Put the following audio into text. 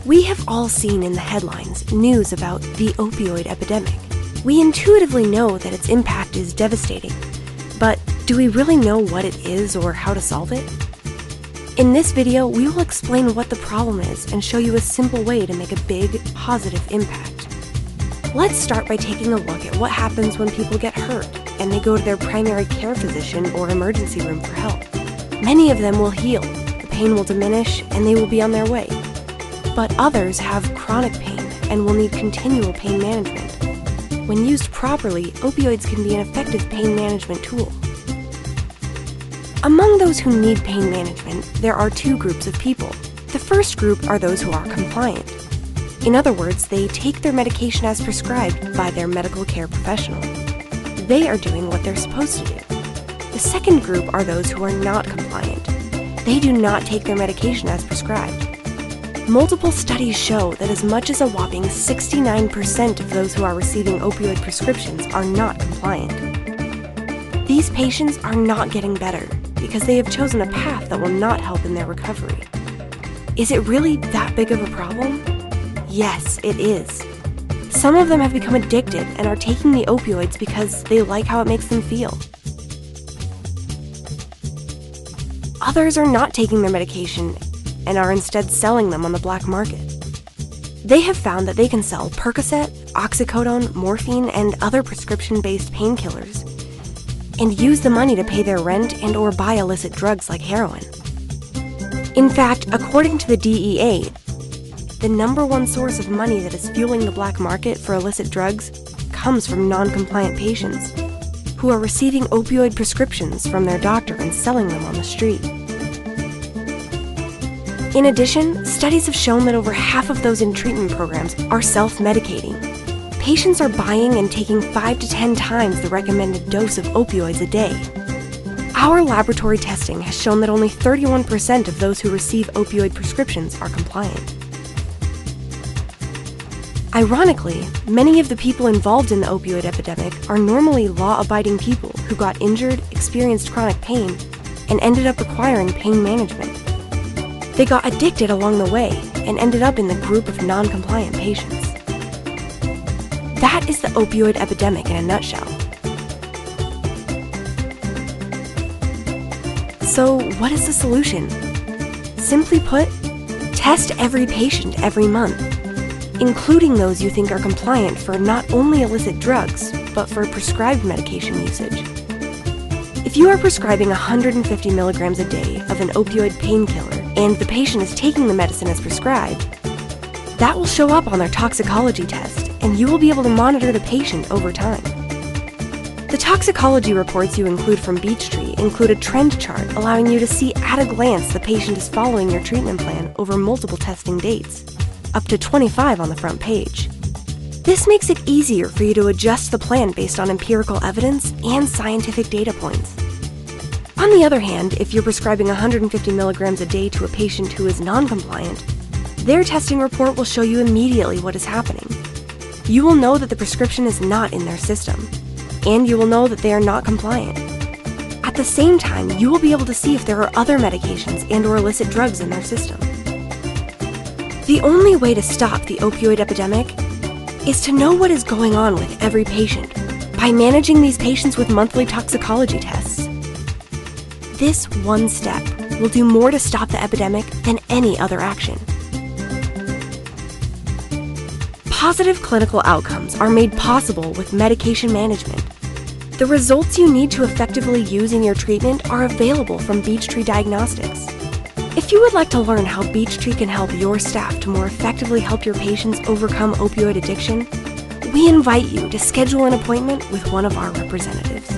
We have all seen in the headlines news about the opioid epidemic. We intuitively know that its impact is devastating, but do we really know what it is or how to solve it? In this video, we will explain what the problem is and show you a simple way to make a big, positive impact. Let's start by taking a look at what happens when people get hurt and they go to their primary care physician or emergency room for help. Many of them will heal, the pain will diminish, and they will be on their way. But others have chronic pain and will need continual pain management. When used properly, opioids can be an effective pain management tool. Among those who need pain management, there are two groups of people. The first group are those who are compliant. In other words, they take their medication as prescribed by their medical care professional. They are doing what they're supposed to do. The second group are those who are not compliant. They do not take their medication as prescribed. Multiple studies show that as much as a whopping 69% of those who are receiving opioid prescriptions are not compliant. These patients are not getting better because they have chosen a path that will not help in their recovery. Is it really that big of a problem? Yes, it is. Some of them have become addicted and are taking the opioids because they like how it makes them feel. Others are not taking their medication and are instead selling them on the black market. They have found that they can sell Percocet, oxycodone, morphine, and other prescription-based painkillers, and use the money to pay their rent and or buy illicit drugs like heroin. In fact, according to the DEA, the #1 source of money that is fueling the black market for illicit drugs comes from non-compliant patients who are receiving opioid prescriptions from their doctor and selling them on the street. In addition, studies have shown that over half of those in treatment programs are self-medicating. Patients are buying and taking 5 to 10 times the recommended dose of opioids a day. Our laboratory testing has shown that only 31% of those who receive opioid prescriptions are compliant. Ironically, many of the people involved in the opioid epidemic are normally law-abiding people who got injured, experienced chronic pain, and ended up requiring pain management. They got addicted along the way and ended up in the group of non-compliant patients. That is the opioid epidemic in a nutshell. So, what is the solution? Simply put, test every patient every month, including those you think are compliant for not only illicit drugs, but for prescribed medication usage. If you are prescribing 150 milligrams a day of an opioid painkiller and the patient is taking the medicine as prescribed, that will show up on their toxicology test, and you will be able to monitor the patient over time. The toxicology reports you include from Beechtree include a trend chart allowing you to see at a glance the patient is following your treatment plan over multiple testing dates, up to 25 on the front page. This makes it easier for you to adjust the plan based on empirical evidence and scientific data points. On the other hand, if you're prescribing 150 milligrams a day to a patient who is non-compliant, their testing report will show you immediately what is happening. You will know that the prescription is not in their system, and you will know that they are not compliant. At the same time, you will be able to see if there are other medications and or illicit drugs in their system. The only way to stop the opioid epidemic is to know what is going on with every patient by managing these patients with monthly toxicology tests. This one step will do more to stop the epidemic than any other action. Positive clinical outcomes are made possible with medication management. The results you need to effectively use in your treatment are available from Beechtree Diagnostics. If you would like to learn how Beechtree can help your staff to more effectively help your patients overcome opioid addiction, we invite you to schedule an appointment with one of our representatives.